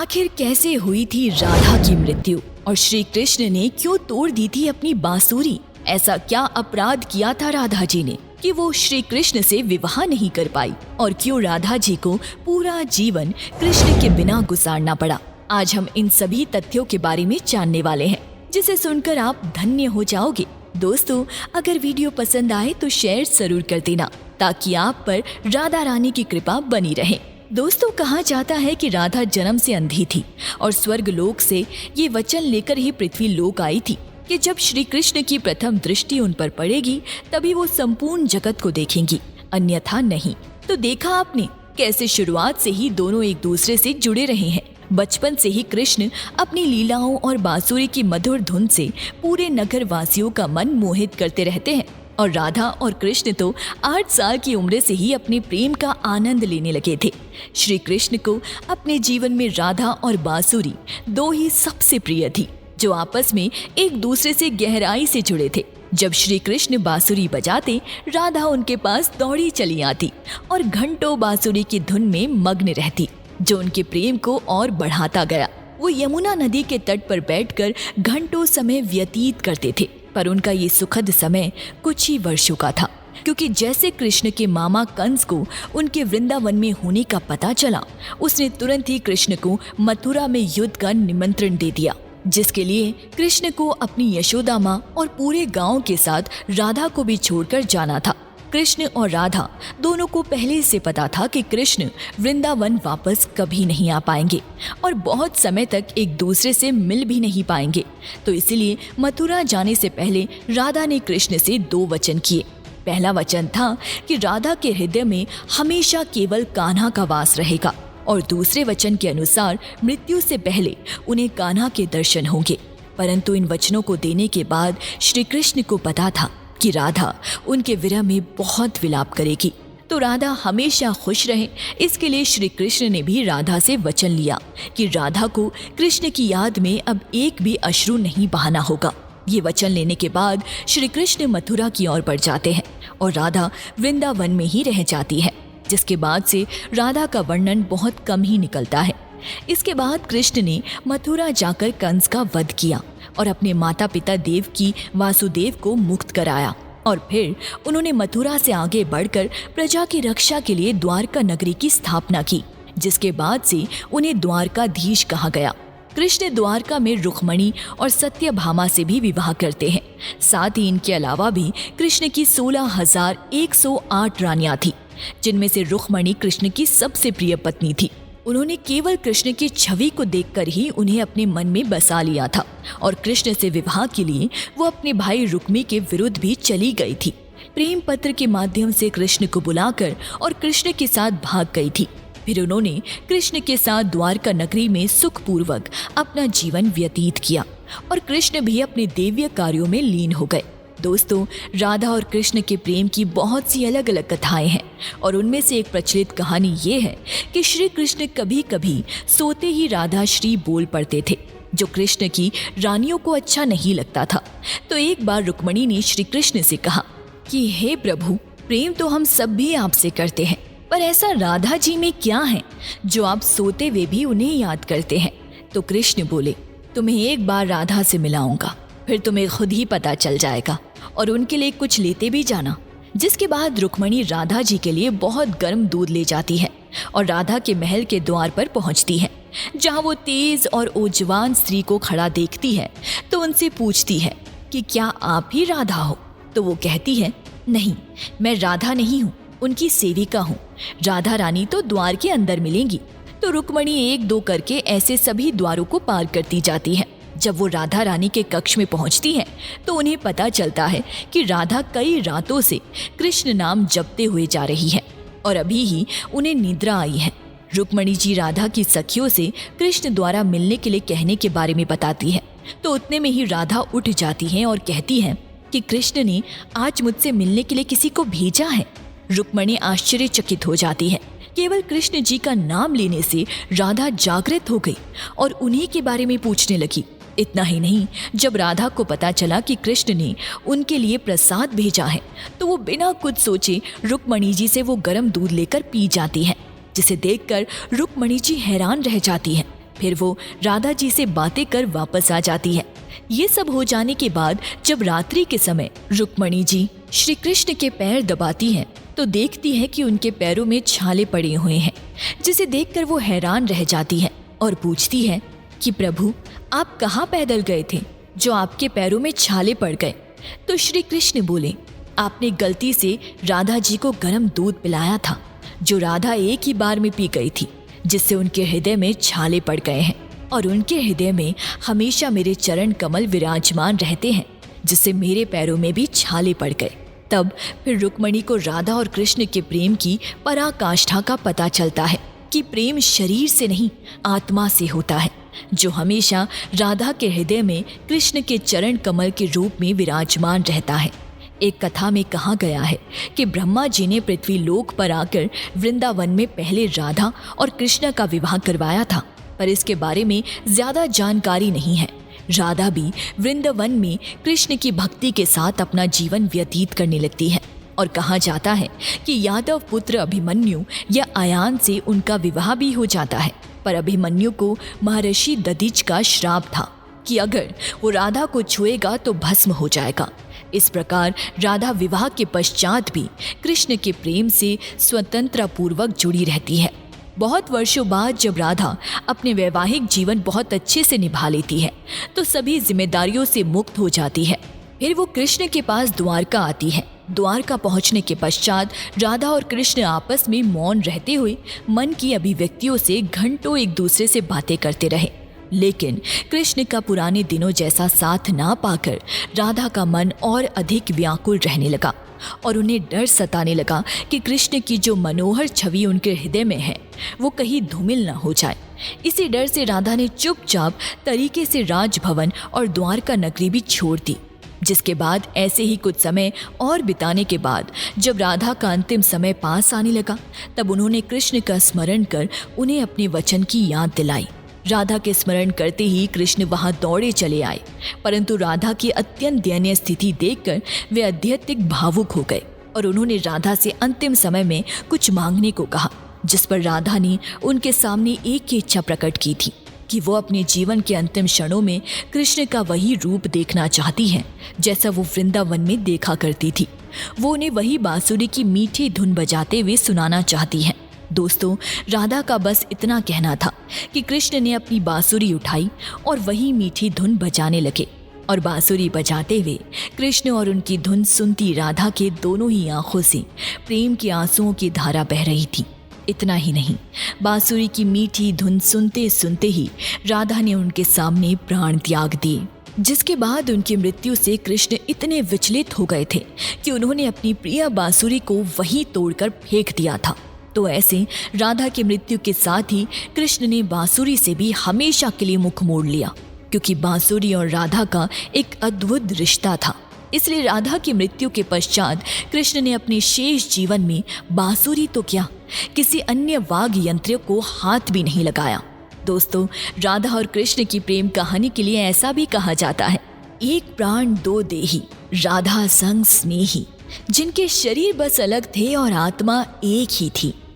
आखिर कैसे हुई थी राधा की मृत्यु और श्री कृष्ण ने क्यों तोड़ दी थी अपनी बांसुरी? ऐसा क्या अपराध किया था राधा जी ने कि वो श्री कृष्ण से विवाह नहीं कर पाई और क्यों राधा जी को पूरा जीवन कृष्ण के बिना गुजारना पड़ा? आज हम इन सभी तथ्यों के बारे में जानने वाले हैं, जिसे सुनकर आप धन्य हो जाओगे। दोस्तों, अगर वीडियो पसंद आए तो शेयर जरूर कर देना ताकि आप पर राधा रानी की कृपा बनी रहे। दोस्तों, कहा जाता है कि राधा जन्म से अंधी थी और स्वर्ग लोक से ये वचन लेकर ही पृथ्वी लोक आई थी कि जब श्री कृष्ण की प्रथम दृष्टि उन पर पड़ेगी तभी वो संपूर्ण जगत को देखेंगी, अन्यथा नहीं। तो देखा आपने कैसे शुरुआत से ही दोनों एक दूसरे से जुड़े रहे हैं। बचपन से ही कृष्ण अपनी लीलाओं और बांसुरी की मधुर धुन से पूरे नगर वासियों का मन मोहित करते रहते हैं और राधा और कृष्ण तो 8 साल की उम्र से ही अपने प्रेम का आनंद लेने लगे थे। श्री कृष्ण को अपने जीवन में राधा और बांसुरी दो ही सबसे प्रिय थी, जो आपस में एक दूसरे से गहराई से जुड़े थे। जब श्री कृष्ण बांसुरी बजाते, राधा उनके पास दौड़ी चली आती और घंटों बांसुरी की धुन में मग्न रहती, जो उनके प्रेम को और बढ़ाता गया। वो यमुना नदी के तट पर बैठकर घंटों समय व्यतीत करते थे, पर उनका ये सुखद समय कुछ ही वर्षों का था, क्योंकि जैसे कृष्ण के मामा कंस को उनके वृंदावन में होने का पता चला, उसने तुरंत ही कृष्ण को मथुरा में युद्ध का निमंत्रण दे दिया, जिसके लिए कृष्ण को अपनी यशोदा माँ और पूरे गांव के साथ राधा को भी छोड़कर जाना था। कृष्ण और राधा दोनों को पहले से पता था कि कृष्ण वृंदावन वापस कभी नहीं आ पाएंगे और बहुत समय तक एक दूसरे से मिल भी नहीं पाएंगे। तो इसीलिए मथुरा जाने से पहले राधा ने कृष्ण से 2 वचन किए। पहला वचन था कि राधा के हृदय में हमेशा केवल कान्हा का वास रहेगा और दूसरे वचन के अनुसार मृत्यु से पहले उन्हें कान्हा के दर्शन होंगे। परंतु इन वचनों को देने के बाद श्री कृष्ण को पता था कि राधा उनके विरह में बहुत विलाप करेगी, तो राधा हमेशा खुश रहे, इसके लिए श्री कृष्ण ने भी राधा से वचन लिया कि राधा को कृष्ण की याद में अब एक भी अश्रु नहीं बहाना होगा। ये वचन लेने के बाद श्री कृष्ण मथुरा की ओर बढ़ जाते हैं और राधा वृंदावन में ही रह जाती है, जिसके बाद से राधा का वर्णन बहुत कम ही निकलता है। इसके बाद कृष्ण ने मथुरा जाकर कंस का वध किया और अपने माता पिता देवकी वासुदेव को मुक्त कराया और फिर उन्होंने मथुरा से आगे बढ़कर प्रजा की रक्षा के लिए द्वारका नगरी की स्थापना की, जिसके बाद से उन्हें द्वारकाधीश कहा गया। कृष्ण द्वारका में रुक्मणी और सत्यभामा से भी विवाह करते हैं। साथ ही इनके अलावा भी कृष्ण की 16,108 रानियां थी, जिनमें से रुक्मणी कृष्ण की सबसे प्रिय पत्नी थी। उन्होंने केवल कृष्ण की छवि को देखकर ही उन्हें अपने मन में बसा लिया था और कृष्ण से विवाह के लिए वो अपने भाई रुक्मी के विरुद्ध भी चली गई थी। प्रेम पत्र के माध्यम से कृष्ण को बुलाकर और कृष्ण के साथ भाग गई थी। फिर उन्होंने कृष्ण के साथ द्वारका नगरी में सुखपूर्वक अपना जीवन व्यतीत किया और कृष्ण भी अपने दैवीय कार्यों में लीन हो गए। दोस्तों, राधा और कृष्ण के प्रेम की बहुत सी अलग अलग कथाएं हैं और उनमें से एक प्रचलित कहानी ये है कि श्री कृष्ण कभी कभी सोते ही राधा श्री बोल पड़ते थे, जो कृष्ण की रानियों को अच्छा नहीं लगता था। तो एक बार रुक्मणी ने श्री कृष्ण से कहा कि हे प्रभु, प्रेम तो हम सब भी आपसे करते हैं, पर ऐसा राधा जी में क्या है जो आप सोते हुए भी उन्हें याद करते हैं? तो कृष्ण बोले, तुम्हें एक बार राधा से मिलाऊंगा, फिर तुम्हें खुद ही पता चल जाएगा और उनके लिए कुछ लेते भी जाना। जिसके बाद रुक्मणी राधा जी के लिए बहुत गर्म दूध ले जाती है और राधा के महल के द्वार पर पहुंचती है, जहां वो तेज और ओजवान स्त्री को खड़ा देखती है तो उनसे पूछती है कि क्या आप ही राधा हो? तो वो कहती है, नहीं, मैं राधा नहीं हूँ, उनकी सेविका हूँ। राधा रानी तो द्वार के अंदर मिलेंगी। तो रुक्मणी 1-2 करके ऐसे सभी द्वारों को पार करती जाती है। जब वो राधा रानी के कक्ष में पहुंचती हैं, तो उन्हें पता चलता है कि राधा कई रातों से कृष्ण नाम जपते हुए जा रही है और अभी ही उन्हें निद्रा आई है। रुक्मणी जी राधा की सखियों से कृष्ण द्वारा मिलने के लिए कहने के बारे में बताती है, तो उतने में ही राधा उठ जाती हैं और कहती हैं कि कृष्ण ने आज मुझसे मिलने के लिए किसी को भेजा है। रुक्मणी आश्चर्यचकित हो जाती है। केवल कृष्ण जी का नाम लेने से राधा जागृत हो गई और उन्हीं के बारे में पूछने लगी। इतना ही नहीं, जब राधा को पता चला कि कृष्ण ने उनके लिए प्रसाद भेजा है, तो वो बिना कुछ सोचे रुक्मणी जी से वो गर्म दूध लेकर पी जाती है, जिसे देखकर रुक्मणी जी हैरान रह जाती है। फिर वो राधा जी से बातें कर वापस आ जाती है। ये सब हो जाने के बाद जब रात्रि के समय रुक्मणी जी श्री कृष्ण के पैर दबाती हैं तो देखती है कि उनके पैरों में छाले पड़े हुए हैं, जिसे देखकर वो हैरान रह जाती है और पूछती है कि प्रभु, आप कहाँ पैदल गए थे जो आपके पैरों में छाले पड़ गए? तो श्री कृष्ण बोले, आपने गलती से राधा जी को गर्म दूध पिलाया था, जो राधा एक ही बार में पी गई थी, जिससे उनके हृदय में छाले पड़ गए हैं और उनके हृदय में हमेशा मेरे चरण कमल विराजमान रहते हैं, जिससे मेरे पैरों में भी छाले पड़ गए। तब फिर रुक्मणी को राधा और कृष्ण के प्रेम की पराकाष्ठा का पता चलता है कि प्रेम शरीर से नहीं आत्मा से होता है, जो हमेशा राधा के हृदय में कृष्ण के चरण कमल के रूप में विराजमान रहता है। एक कथा में कहा गया है कि ब्रह्मा जी ने पृथ्वी लोक पर आकर वृंदावन में पहले राधा और कृष्ण का विवाह करवाया था, पर इसके बारे में ज्यादा जानकारी नहीं है। राधा भी वृंदावन में कृष्ण की भक्ति के साथ अपना जीवन व्यतीत करने लगती है और कहा जाता है कि यादव पुत्र अभिमन्यु या आयान से उनका विवाह भी हो जाता है, पर अभिमन्यु को महर्षि दधिच का श्राप था कि अगर वो राधा को छुएगा तो भस्म हो जाएगा। इस प्रकार राधा विवाह के पश्चात भी कृष्ण के प्रेम से स्वतंत्रता पूर्वक जुड़ी रहती है। बहुत वर्षों बाद जब राधा अपने वैवाहिक जीवन बहुत अच्छे से निभा लेती है तो सभी जिम्मेदारियों से मुक्त हो जाती है। फिर वो कृष्ण के पास द्वारका आती है। द्वारका पहुंचने के पश्चात राधा और कृष्ण आपस में मौन रहते हुए मन की अभिव्यक्तियों से घंटों एक दूसरे से बातें करते रहे, लेकिन कृष्ण का पुराने दिनों जैसा साथ ना पाकर राधा का मन और अधिक व्याकुल रहने लगा और उन्हें डर सताने लगा कि कृष्ण की जो मनोहर छवि उनके हृदय में है वो कहीं धूमिल न हो जाए। इसी डर से राधा ने चुपचाप तरीके से राजभवन और द्वारका नगरी भी छोड़ दी। जिसके बाद ऐसे ही कुछ समय और बिताने के बाद जब राधा का अंतिम समय पास आने लगा तब उन्होंने कृष्ण का स्मरण कर उन्हें अपने वचन की याद दिलाई। राधा के स्मरण करते ही कृष्ण वहां दौड़े चले आए, परंतु राधा की अत्यंत दयनीय स्थिति देखकर वे अत्यधिक भावुक हो गए और उन्होंने राधा से अंतिम समय में कुछ मांगने को कहा, जिस पर राधा ने उनके सामने एक ही इच्छा प्रकट की थी कि वो अपने जीवन के अंतिम क्षणों में कृष्ण का वही रूप देखना चाहती हैं जैसा वो वृंदावन में देखा करती थी। वो उन्हें वही बांसुरी की मीठी धुन बजाते हुए सुनाना चाहती हैं। दोस्तों, राधा का बस इतना कहना था कि कृष्ण ने अपनी बांसुरी उठाई और वही मीठी धुन बजाने लगे और बांसुरी बजाते हुए कृष्ण और उनकी धुन सुनती राधा के दोनों ही आंखों से प्रेम के आंसुओं की धारा बह रही थी। इतना ही नहीं, बांसुरी की मीठी धुन सुनते सुनते ही राधा ने उनके सामने प्राण त्याग दिए, जिसके बाद उनकी मृत्यु से कृष्ण इतने विचलित हो गए थे कि उन्होंने अपनी प्रिय बांसुरी को वहीं तोड़कर फेंक दिया था। तो ऐसे राधा की मृत्यु के साथ ही कृष्ण ने बांसुरी से भी हमेशा के लिए मुख मोड़ लिया, क्योंकि बांसुरी और राधा का एक अद्भुत रिश्ता था। इसलिए राधा की मृत्यु के पश्चात कृष्ण ने अपने शेष जीवन में बांसुरी तो क्या, किसी अन्य वाद्य यंत्र को हाथ भी नहीं लगाया। दोस्तों, राधा और कृष्ण की प्रेम कहानी के लिए ऐसा भी कहा जाता है, एक प्राण दो देही, राधा संग स्नेही, जिनके शरीर बस अलग थे और आत्मा एक ही थी।